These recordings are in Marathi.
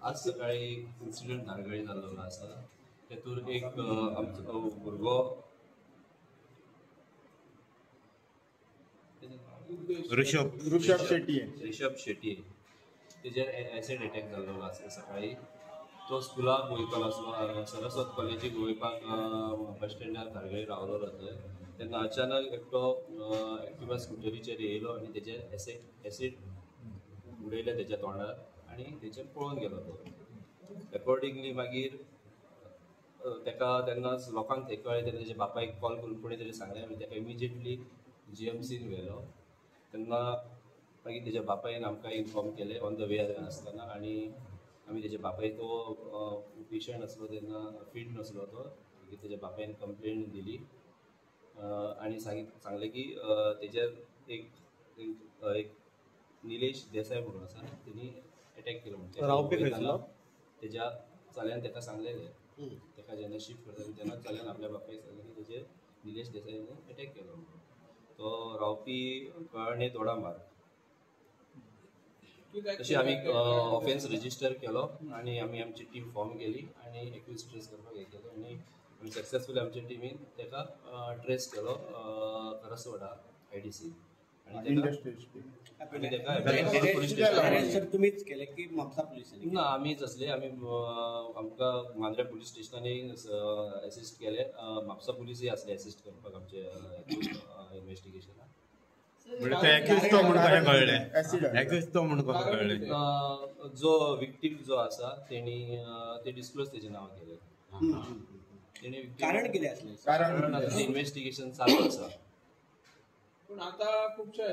आज सकाळी इन्सिडेंट धारगळी जाल्लो आसा. तेतून एक आमचो भुरगो ऋषभ शेट्टी तेजेर एसिड अटॅक जाल्लो आसा सकाळी. तो स्कुलाक वयतालो आसलो, सरस्वत कॉलेजीक वयपाक बस स्टँडार धारगळी रावलो थंय. तेन्ना अचानक एकटो एक्टिवा स्कुटरीचेर येयलो आनी तेजेर एसिड उडयलें तेच्या तोंडार आनी तेचेर पळोवन गेलो तो. अकॉर्डिंगली मागीर तेका तेन्नाच लोकांक थंय कळ्ळें. तेन्ना तेच्या बापायक कॉल करून कोणी तरी सांगलें आनी तेका इमिजिएटली GMCन व्हेलो. तेन्ना मागीर तेच्या बापायन आमकां इन्फॉर्म केलें ऑन द वे आसतना. आनी आमी तेच्या बापायक तो पेशंट आसलो तेन्ना फीट नासलो तो. मागीर तेच्या बापायन कंप्लेन दिली आनी सांगलें की तेजेर एक निलेश देसाय म्हणून आसा, तेणी अटॅक केलो म्हणून. तेच्या चल्यान तेका सांगलेलें. तेका जेन्ना शिफ्ट करताले तेन्ना चल्यान आपल्या बापायक सांगलें की तेजेर निलेश देसायन अटॅक केलो म्हणून. तो रावपी कळणे तोडामार. तशी आमी ऑफेन्स रजिस्टर केलो आनी आमी आमची टीम फॉर्म केली आनी एक्यूज ट्रेस करपाक हें केलें. आनी आमी सक्सेसफुली आमच्या टिमीन तेका ट्रेस केलो करसवाडा IDC. तुम्हीच केले की म्हापसा पोलिसांनी? ना, आमीच असले. आमी आमकां मांद्रे पुलीस स्टेशनांनी असिस्ट केले. म्हापसा पुलीसय असले असिस्ट करपाक आमचे इन्व्हेस्टिगेशनाक. जो विक्टीम जो आसा ते डिस्क्लोज तेजें नांव केलें. कारण कितें आसलें? कारण इन्व्हेस्टिगेशन चालू आसा. पण आता खुबशा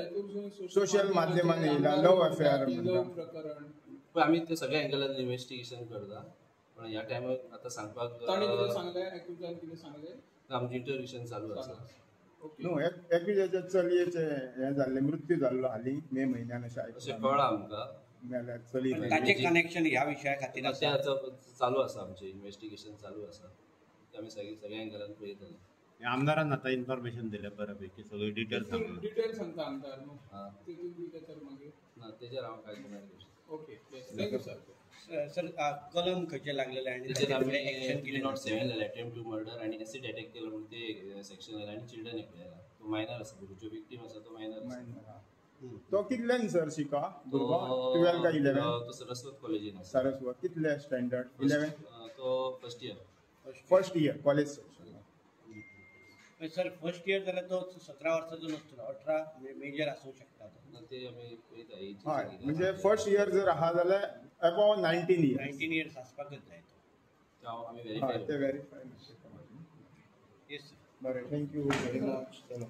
सोशल माध्यमांनी येयला लव अफेअर प्रकरण. पण आमी ते सगळ्या एंगलान इन्व्हेस्टिगेशन करता. पण ह्या टायमार आतां सांगपाक आमचें इंटरव्युशन चालू आसा. न्हू, एकूजाच्या चलयेचे हे जाल्ले मृत्यू जाल्लो हालीं मे म्हयन्यान अशें कळ्ळां आमकां. ताचे कनेक्शन ह्या विशया खातीर चालू आसा. आमचें इन्व्हेस्टिगेशन चालू आसा. आमी सगळ्या एंगलान पळयतले. आमदारान आता इन्फॉर्मेशन दिले बऱ्यापैकी सगळी डिटेल सांगता आमदार ना तेजेर हांव कांय कमेंट करता. Okay, thank you sir. सर कलम खंयचे लागलेले आनी तेजेर आमी 307 अटेम्प्ट टू मर्डर आनी एसिड अटॅक केलो म्हणून ते सेक्शन आयला आनी चिल्ड्रन एक्ट आयला. तो मायनर आसा. जो विक्टीम आसा तो मायनर आसा. तो कितल्यान सर शिका? 12 काय 11? तो सरस्वत कॉलेजीन आसा. सरस्वत. कितले स्टँडर्ड? 11? तो first year college. Sir first year जाल्यार तो 17 वर्साचो नसतलो, 18 मेजर आसूंक शकता. ते आमी पळयता. हय, म्हणजे फर्स्ट इयर जर आहा जाल्यार अबाव 19 इयर्स आसपाकच जाय तो. आमी व्हेरीफाय व्हेरीफाय. Yes sir. बरें, थँक्यू व्हेरी मच. चलो.